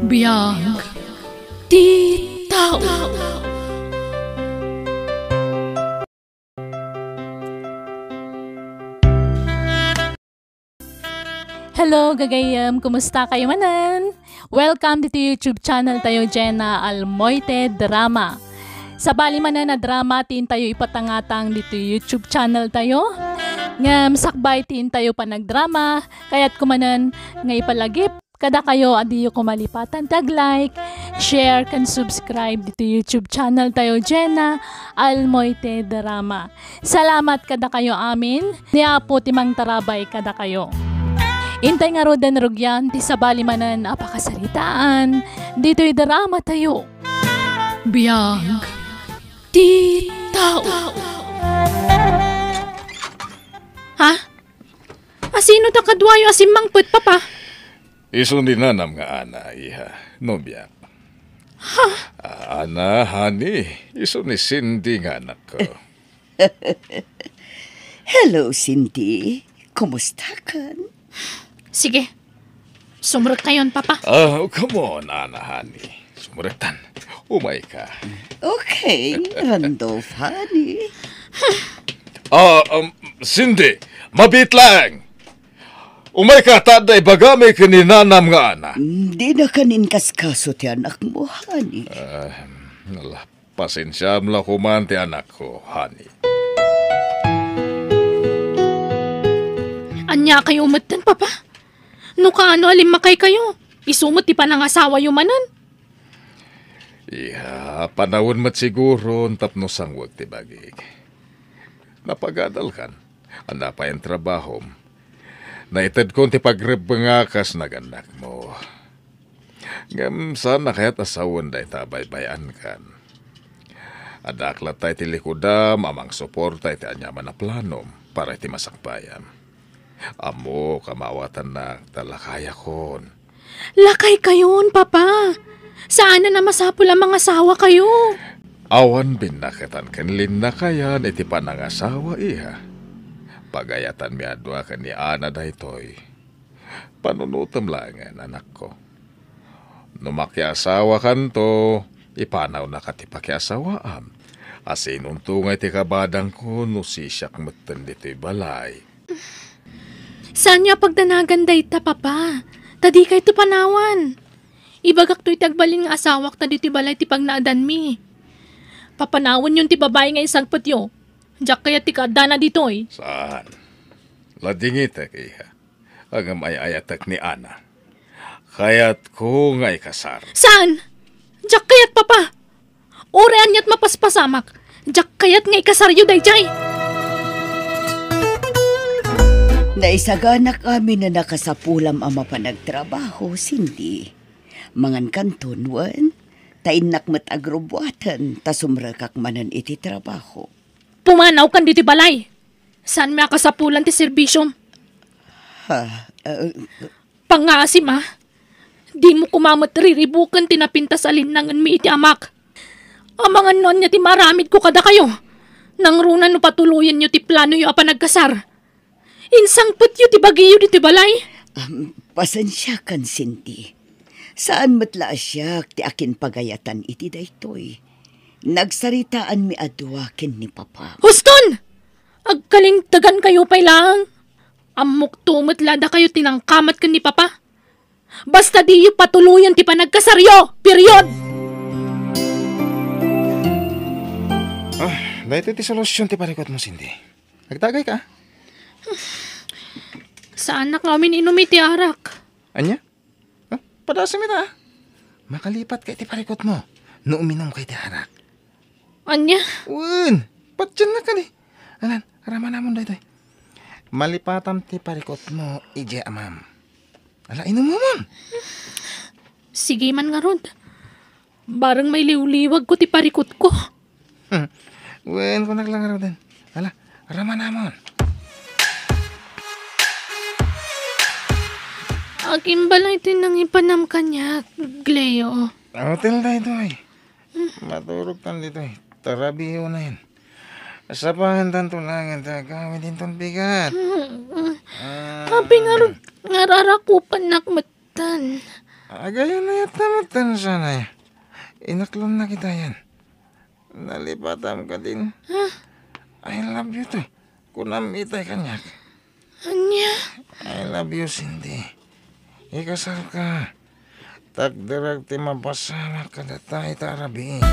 Biyag di tao. Hello, gagayam! Kumusta kayo manan? Welcome to YouTube channel tayo, Jenna Almoite Drama. Sa bali manan na drama, tin tayo ipatangatang dito YouTube channel tayo. Ngam sakbay tin tayo pa nagdrama, kaya't kumanan nga ipalagip. Kada kayo, adiyo ko malipatan, tag-like, share, kan subscribe dito YouTube channel tayo, Jenna Almoite Drama. Salamat kada kayo amin, niya po timang tarabay kada kayo. Intay nga rodan rugyan, ti sabali manan apakasaritaan, dito'y drama tayo. Biyag di tao. Ha? Asino ta kadwayo asimang put, papa? Isundi na nam nga ana, iha. Nobyak. Ha? Ana, honey. Isu ni Cindy nga anak ko. Hello, Cindy. Kumusta ka? Sige. Sumurot kayon, papa. Come on, ana, honey. Sumuratan. Umay ka. Okay, Randolph, honey. Cindy, mabit lang. Umay ka, taday bagami ka ni nanam nga ana. Di na kanin kaskaso ti anak mo, honey. Pasensya mo lang kuman ti anak ko, honey. Anya kayo umatan, papa? No kaano alimakay kayo? Isumot ti panangasawa yung manan. Iha, panahon mat siguro tapno sangwag ti bagig. Napagadal kan, anda pa yung trabaho. Naitad ko ti pagrebangakas na ganak mo. Ngam sana kaya't asawan day tabay-bayan kan. Adaklat tayo ti likudam, amang suporta iti anyaman na planom para iti masakbayan. Amo, kamawatan na talakaya kon. Lakay kayon, papa. Saan na masapul ang mga asawa kayo? Awan binakatan kanlin na kayan iti panangasawa iha. Pagayatan mi adwa ka ni Ana daytoy. Panunutam langan, anak ko. Numakiasawa kanto, ipanaw na katipakiasawaan. Asin untungay ti kabadang ko, nusisyak matan dito'y balay. Saan niya pagdanagan dayta, papa? Tadi kay ti panawan. Ibagak to'y tagbalin nga asawak ta dito'y balay ti pagnaadan mi. Papanawan yun ti babae nga isang patyo. Diyak kaya ti kadana dito'y. Saan? Ladingitek, iha. Agam ay ayatak ni Ana. Kaya't ko nga'y kasar. Saan? Diyak kayat, papa. Orean niya't mapaspasamak. Diyak kayat nga'y kasaryo dayjay. Naisaganak kami na nakasapulam ang mapanagtrabaho, Cindy. Mangan kanton, wan. Tainak mat agrobuatan, tasumrakak manan iti trabaho. Pumanaw kan diti balay. Saan may akasapulan ti serbisyo? Pangasim, ha? Di mo kumamot riribukan tinapintas alinangan mi iti amak. Amangan non niya ti maramid ko kada kayo. Nang runan no patuluyan nyo ti plano yo apa nagkasar. Insang put yo ti bagiyo diti balay. Pasensya kan, Cindy. Saan matla asyak ti akin pagayatan iti daytoy. Nagsaritaan mi adwa ken ni papa. Huston! Agkalintagan kayo pay lang. Amok tumot lada kayo tinangkamat ken ni papa. Basta di yu patuluyan ti panagkasaryo. Period! Dahito ti solusyon ti parikot mo, Cindy. Nagtagay ka? Saan na kami inumi ti arak? Anya? Padasam ita. Makalipat kay ti parikot mo. No uminom kay ti harak. Anya? Uwan! Patyan na ka ni. Alan, rama namon dahito. Malipatam ti parikot mo, ije amam. Ala, inom mo mon. Sige man nga rod. Barang may liwliwag ko ti parikot ko. Uwan ko naglangar din. Ala, rama namon. Aking balay tinang ipanam kanya, Gleo. Hotel dahito ay. Maturog tan dito ay. Tarabiyo na yun. Asapahan tan tulangan ta gawin din ton bigat. Habi nga rararakupan nakmatan. Agayon na yatamutan sana ya. Inaklon na kita yan. Nalipatam ka din. I love you to. Kunam itay kanyak. Anya? I love you, Cindy. Ikasal ka. Tagdarag ti mapasama ka datay tarabi.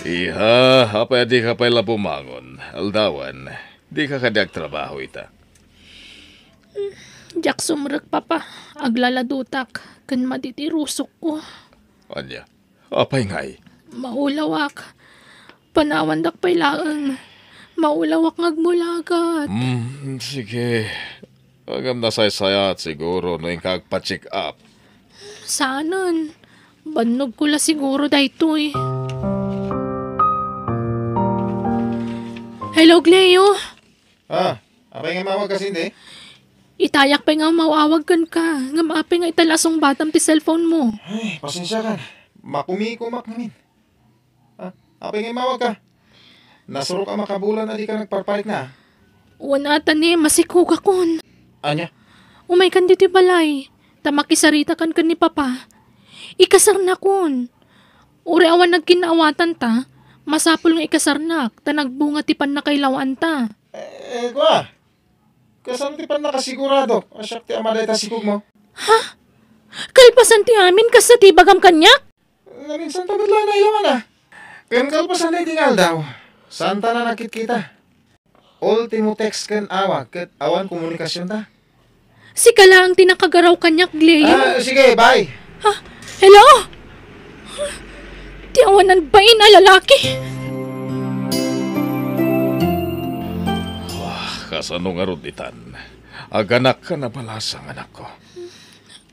Iha, apa di ka pala bumangon. Aldawan, di ka kadag trabaho ita. Jak sumrek papa. Aglaladutak. Kan maditirusok ko. Anya, apay ngay? Maulawak. Panawandak pa'y laang. Maulawak ngagmulagat. Sige. Agam na sayat siguro no yung kagpa-check up. Saanan? Banog ko la siguro daytoy. Hello, Cleo. Apay nga mawag ka, Cindy? Itayak pa nga mawawag kan ka. Nga maapi nga italasong batam ti cellphone mo. Ay, pasensya ka. Makumikumak namin. Apay nga mawag ka. Nasurok ka makabulan na di ka nagparparik na. Wanatan eh, masikog akon. Anya? Umay kan dito balay. Tamakisarita kan ni papa. Ikasar na kon. Uri awan nagkinaawatan ta. Masapol ng ikasarnak. Ta nagbunga tipan na kailawan ta. Kwa? Kasam ti pan nakasigurado. Asyak ti amaday ta sikog mo. Kalpasan ti amin kas sa tibagam kanyak? Minsan tabad lang na ilawan na. Kan kalpasan na itingal daw. Santa na nakit kita. Ultimo text kan awag. Kat awan komunikasyon ta. Si kala ang tinakagaraw kanyak, Gleo. Sige, bye. Hello? Ti awanan ba na lalaki? Kasano nga ruditan. Aganak ka na balasang anak ko.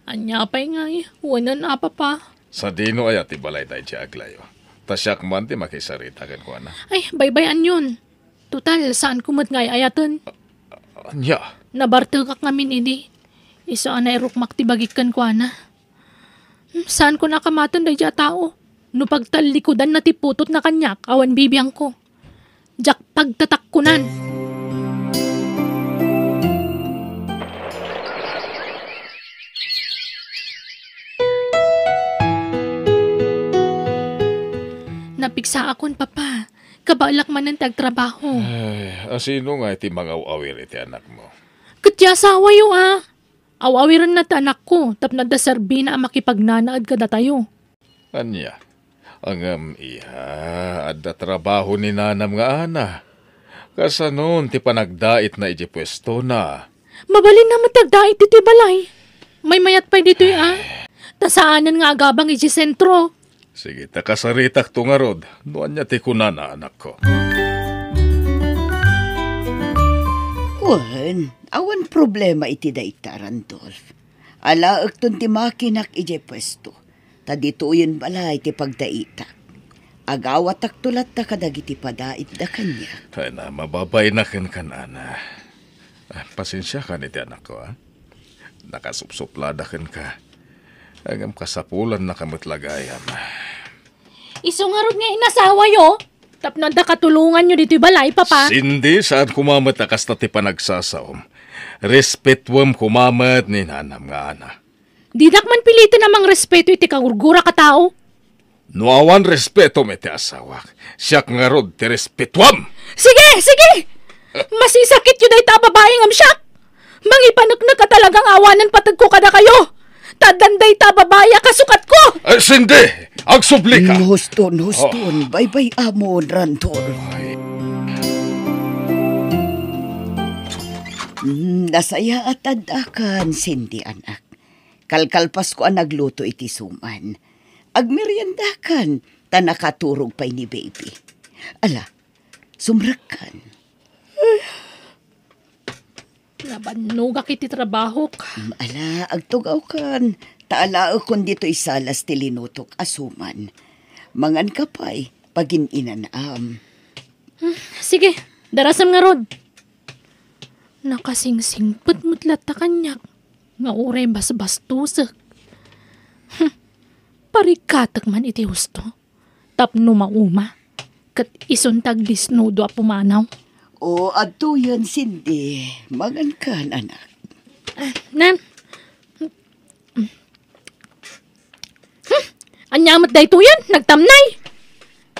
Anya pa'y nga eh. Wanan apa pa. Sa dino ay ati balay tayo siya aglayo. Tasyak man ti makisarita kan ko na. Ay, baybayan yun. Total, saan kumat nga ayatan? Anya? Nabartagak ngamin ini. Isa anay rukmak ti bagikan ko na. Saan ko nakamatan day dya tao? No pagtalikudan na ti putot na kanyak, awan bibiyang ko. Jak pagtatakkunan. Napigsa akon, papa. Kabalak man ang tagtrabaho. Ay, asino nga iti mga awir iti anak mo? Katya asawa yo Awawiran na ta anak ko. Tap na da serbi na makipagnanaad ka da tayo. Anya? Angam iha, adda trabaho ni nanam nga ana. Kasanon ti panagdait na iti pwesto na. Mabalin na matagdait dito balay. May mayat pa dito Tasaanan nga agabang iti sentro. Sige, takasaritak to nga rod. Noan niya ti kunana anak ko. Wan, awan problema iti dayta, Randolph. Alaag ton ti makinak ije pwesto. Ta dituyin balay ti pagdaitak. Agawatak tulat ta kadag iti padait da kanya. Kaya na, mababay na kan ana. Pasensya ka ni ti anak ko, ha? Nakasupsuplada kan ka. Agam kasapulan na kamatlagayam. Isungarod nga inasawa yo. Tap na da katulungan nyo dito balay, papa. Sindi, saan kumamat akas na ti panagsasaom. Respetwam kumamat ni nanam nga ana. Didak man pilitin namang respeto iti kagurgura ka tao. Nuawan respeto me ti asawak. Siyak nga rod ti respetwam. Sige! Masisakit yun ay tababae ngam siyak. Mangipanok na ka talagang awanan patag ko kada kayo. Tadanday tababaya kasukat ko. Sindi, agsubli ka. Huston. Bye-bye amon, Randolph. Nasaya at adakan, Cindy anak. Kalkalpas ko ang nagluto iti suman. Agmeriendakan, ta nakaturog pa'y ni baby. Ala, sumrakan. Nabanugak iti trabaho ka. Ala, agtugaw kan. Taala akon dito isalas tilinutok asuman. Mangan kapay, pagin inanam. Sige, darasam nga rod. Nakasingsingput mutlat ta kanyak. Nga uray basbastusek. Parikatak man iti husto. Tapno mauma. Kat isuntag disnudo a pumanaw. O, adto yan, Cindy. Mangan kan, anak. Nan, Anyamat day to yan, nagtamnay.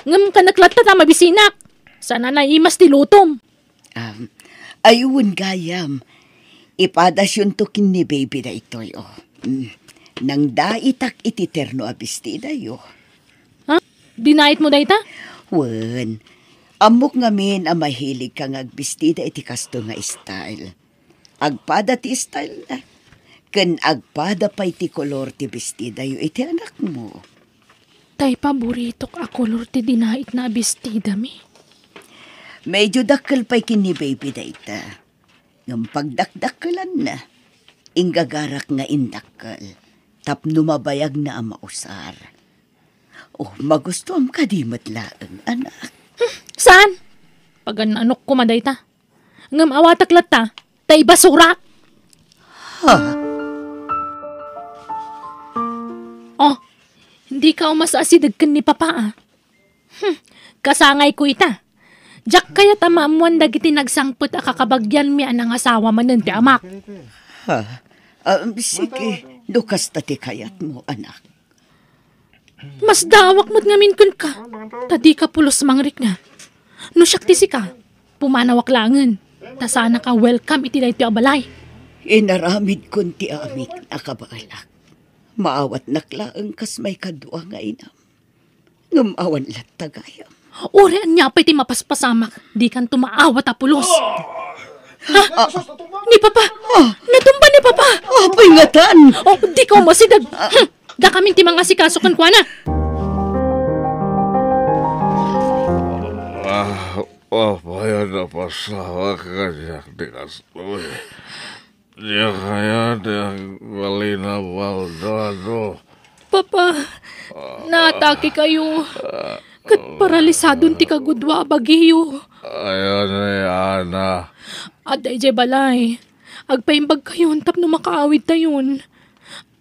Ngam ka naklata ta mabisinak. Sana na imas ti lutom. Ayun gayam. Ipadas yun to kin ni baby da itoy, oh. Nang daitak iti terno abistida yo. Ha? Dinait mo day ta? Wen, amok ngamin ang mahilig kang agbistida iti kasto nga style. Agpada ti style na. Ken agpada pa iti kolor ti bestida yo iti anak mo. Tay paborito ka kolor ti dinait na abistida mi. Medyo dakkel pa'y kini baby dayta. Ngam pagdakdakkelan na. Ingagarak nga indakkel. Tapno mabayag na ang mausar. Oh, magustuhan ka di matlaang, anak. Saan? Pag anok ko maday ta. Ngam awatak lata, tay basura. Ha? Oh, hindi ka umasasidagkan ni papa ah. Kasangay ko ita. Jak kaya tamamuan dagiti nagsangput a kakabagyan mi anang asawa manen ti amak. Ha? Sige, dukas tati kayat mo, anak. Mas dawak mo't ngamin kun ka. Tadi ka pulos mangrik nga. No siyak ti ka, pumanawak langan. Ta sana ka welcome iti dahi ti abalay. Inaramid kun ti amik akabalak. Maawat naklaang kas may kadua nga inam. Ngamawan lat tagayam. Uri anya pa'y ti mapaspasamak. Di kan tumaawat a pulos. Ha? Ni papa! Natumba ni papa! Apay ngatan! Oh, di ka umasidag! Da kaming ti mga sikasukan kwa na! Bayan na pasawa ka niya di kastoy. Di kaya di malina Maldonado. Papa, naatake kayo. Kat paralisadon ti kagudwa bagiyo. Ayan ni Ana. Aday jay balay. Agpaimbag kayo tap no makaawid tayon.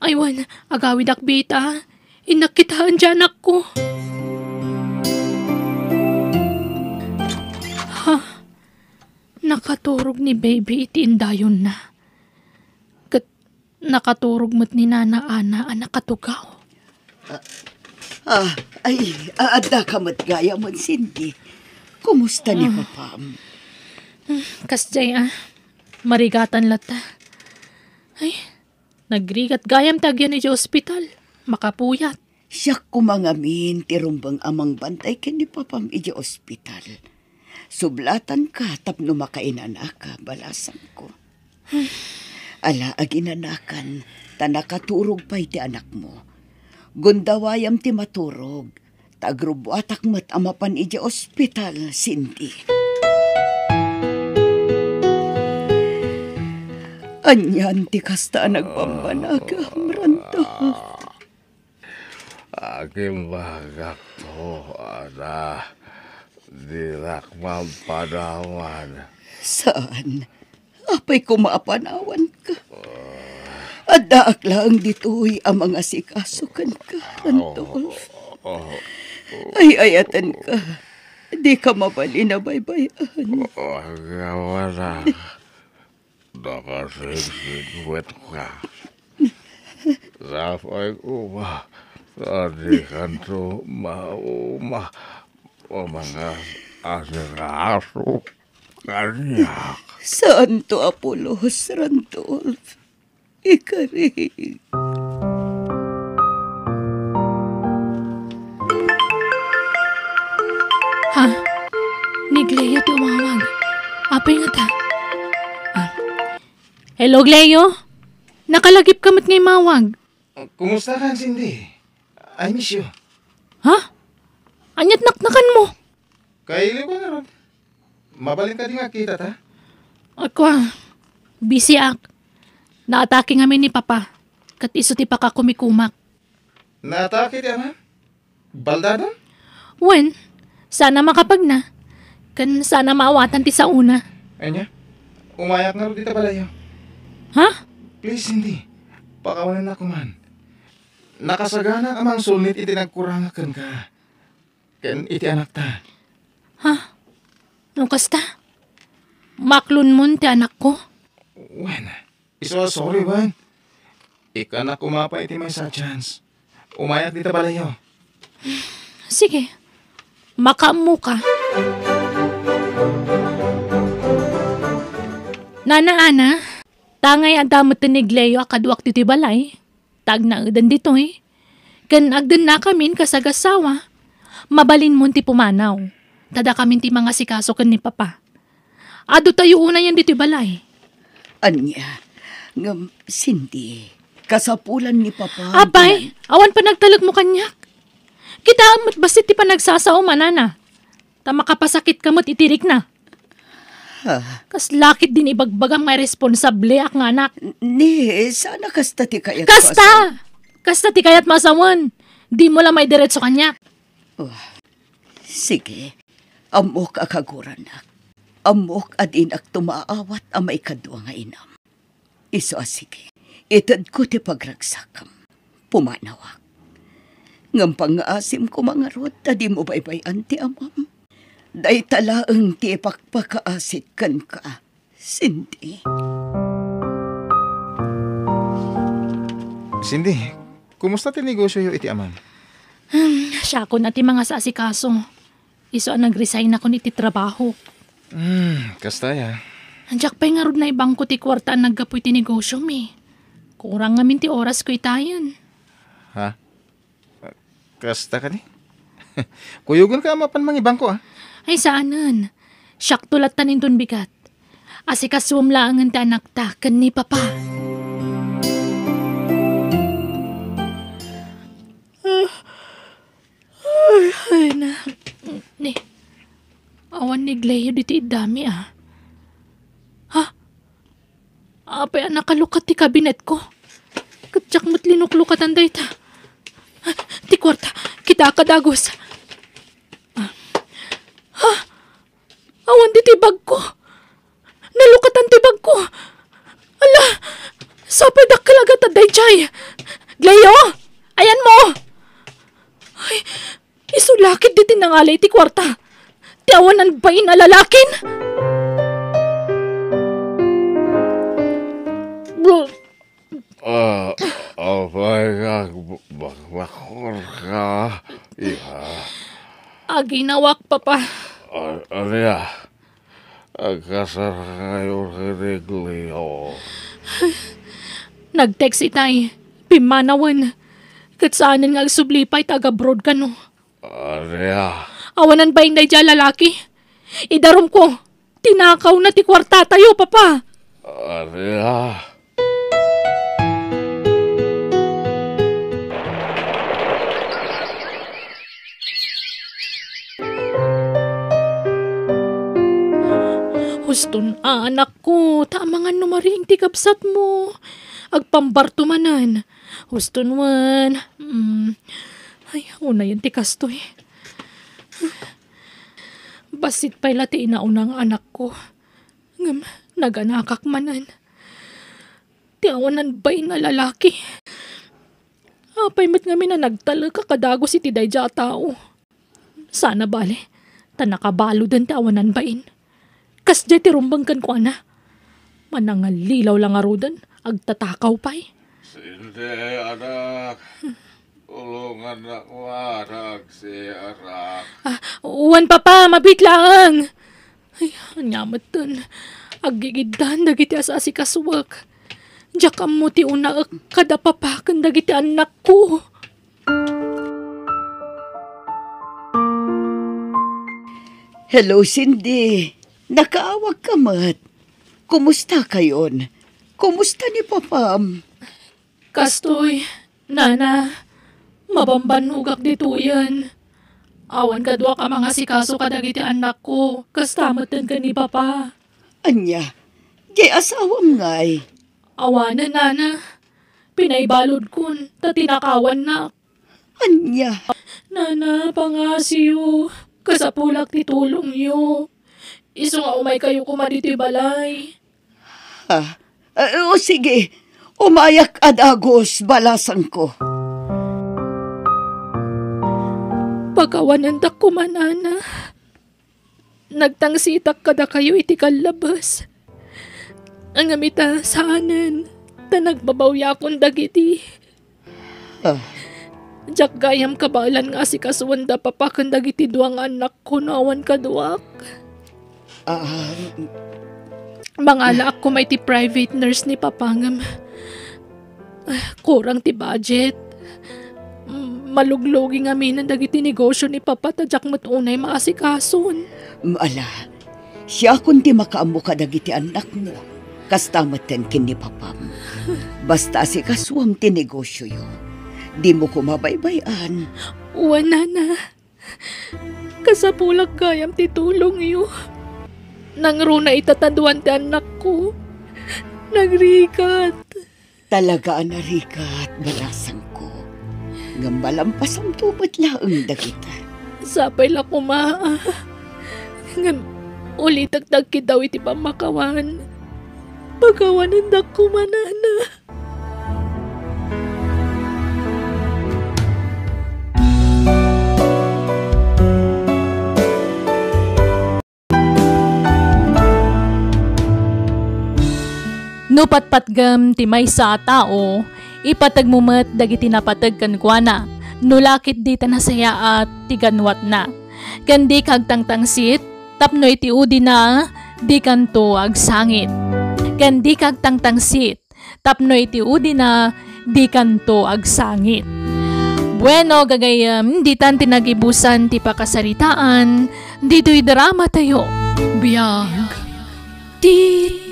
Aywan, agawid akbita. Inakitaan dyan ako. Ha? Nakaturog ni baby iti indayon na. Kat nakaturog mo't ni Nana Ana ang nakatugaw. Adda ka mat gaya mo, Cindy. Kumusta ni papam? Kasjay marigatan lata. Ay, nagrigat gayam tagyan ni ospital. Makapuyat. Siya kumangamin tirumbang amang bantay ken ni papam iji ospital. Sublatan ka tapno makainanak ka balasan ko. Ala aginanakan tanakaturog pa iti anak mo. Gundawayam ti maturog. Tagrubuatak mat amapan iji ospital, Cindy. Anyan ti kasta nagpambanagam, Randolph. Aking bagak to, Ana. Dilak mampanawan. Saan? Apay kumapanawan ka. Adaak lang dito'y ang mga sikasukan ka, Randolph. Ay, ayatan ka. Di ka mabali na baybayan. Wala. Nakasisigwet ka. Sapay ko ba? Tadi kanto mauma. O mga asiraso. Kanyak. Saan to Apolos, Randolph? Ikarig. Ha? Ni Gleo ti umawag. Apay nga ta? Hello, Gleo? Nakalagip ka mat ngay mawag. Kumusta ka, Cindy? I miss you. Ha? Anyat naknakan mo? Kaili ko na ron. Mabalin ka din nga kita, ta? Ako busy ak. Naatake nga ni Papa. Kat iso ti pa ka kumikumak. Naatake di, ama? Baldadan? Wen, sana makapag na. Kan sana maawatan ti sa una. Anya? Umayak na rin dito balayo. Ha? Please, Cindy. Pakawalan na ko man. Nakasagana amang sulnit iti nagkurangakan ka. Ken iti anak ta. Ha? Nung kasta? Maklon mo ti anak ko? Wen, iso sorry, Wen. Ika na kumapa iti may sa chance. Umayak dito balayo. Sige, makaamu ka. Nana Ana, tangay adamot ni Gleo akaduak dito'y balay. Tag na udan dito eh. Kan agdan na kamin kasagasawa. Mabalin mo ti pumanaw. Tada kamin ti mga sikaso kan ni Papa. Ado tayo una yan dito'y balay. Anya, ngam, Cindy, kasapulan ni Papa. Abay, awan pa nagtalag mo kanyak. Kita amat basit ti pa nagsasaw manana. Tama kapasakit kamot itirik na. Kas lakit din ibagbagang may responsable ak nga anak. Ni, sana kasta ti kayat Kasta! Kasta ti kayat masawan. Di mo lang may diretso kanyak. Sige, amok akaguran na. Amok adin ak tumaawat amay kadwa nga inam. Iso sige, itad ko ti pagragsakam. Pumanawak. Ngam pang-asim ko mga rod, tadi mo baybayan ti amam. Day talaang ti pakpakaasit kan ka, Cindy. Cindy, kumusta ti negosyo yu iti amam? Siya ko na ti mga saasikaso. Iso ang nag-resign ako ni ti trabaho. Kasta ya. Andiyak pa'y nga rod na ibang ko ti kwarta ang naggapoy ti negosyo mi. Kurang ngamin ti oras ko itayan. Ha? Kasta ka ni? Kuyugon ka mapan mga bangko Ay saanan. Siyak tulat tanin dun bigat. Asikaswam laangan ta anak ta kan ni Papa. Ay na. Ni. Awan ni Gleo diti idami Ha? Apay nakalukat ti kabinet ko. Katsak mo't linuklukat ang dayta. Ti kwarta, kita kadagos. Awan di tibag ko. Nalukatan tibag ko. Ala, sapay dakalagat at dayjay. Gleo, ayan mo. Ay, isulakit di tinangalay ti kwarta. Ti awanan ba inalalakin? Bro, bakor ka. aginawak Papa. Alia, agkasar kayo kay Gleo. Nag-text itay, pimanawan. Kat saanin nga agsublipay taga-abroad ka no. Alia, Awanan ba yung dayja lalaki? Idarom ko, tinakaw na ti kwarta tayo, Papa. Alia. Huston, anak ko, tama nga numaring ti kapsat mo. Agpambarto manan. Huston wan. Ay, una yan ti kastoy. Basit pa'y lati inaunang anak ko. Ngam, naganakak manan. Ti awanan ba'y na lalaki. Apay met nga na nagtala kakadago si ti dayja tao. Sana bale, tanakabalo din ti awanan ba'in. Kas jay ti rumbangkan ko na. Manangalilaw lang arudan, agtatakaw pa'y. Hindi, anak. Tulungan ako, anak, si anak. Uwan Papa, mabit lang. Ay, anyamat dun. Agigidan, dagiti asa si kaswak. Diyak mo ti una kada papakan dagiti anak ko. Hello, Cindy. Nakaawag ka, Mat. Kumusta kayon? Kumusta ni Papam? Kastoy, Nana, mabambanugak dito yan. Awan kadwa ka mga sikaso kadagiti anak ko. Kastamatan ka ni Papa. Anya, di asawam ngay. Awanan, Nana. Pinaybalod kun, tatinakawan na. Anya, Nana, pangasiyo. Kasapulak ti tulong yo. Iso nga umay kayo kumadito'y balay. ha? O sige, umayak adagos balasan ko. Pagawanan da kumanana. Nagtangsitak kada kayo iti kalabas. Ang amita saanan, ta nagbabawya akong dagiti. Jak gayam kabalan nga si kasuwanda papakan dagiti duang anak ko nawan kaduak. Mangala ako may ti private nurse ni papangam. Kurang ti budget. Maluglogi nga minan dagiti negosyo ni papa tadyak mo't unay maasikason. Ala, siya kundi makaamo ka dagiti anak mo. Kastamatan kin ni papam. Basta si kaswam ti negosyo yo. Di mo ko mabaybayan. Wala na. Kasapulag kayam ti tulong iyo. Nangro na itataduan ti anak ko. Nagrikat. Talaga narikat balasang ko. Ngambalampas ang tubat laang dagita. Sapay la kumaa. Ulitagdag ki daw iti pamakawan. Pagawanan da kumanana. No patpatgam ti may sa tao, ipatagmumat dagiti napatag kankwana. No lakit di tanasaya at tiganwat na. Kandi kagtangtangsit, tapno iti udi na, di kanto agsangit. Kandi kagtangtangsit, tapno iti udi na, di kanto agsangit. Bueno, gagayam, di tan tinagibusan ti pakasaritaan, dito'y drama tayo. Biyag, ti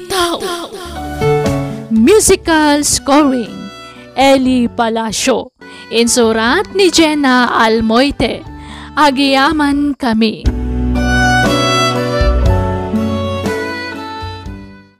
tao. Musical scoring, Eli Palacio. Insurat ni Jenna Almoite. Agiyaman kami.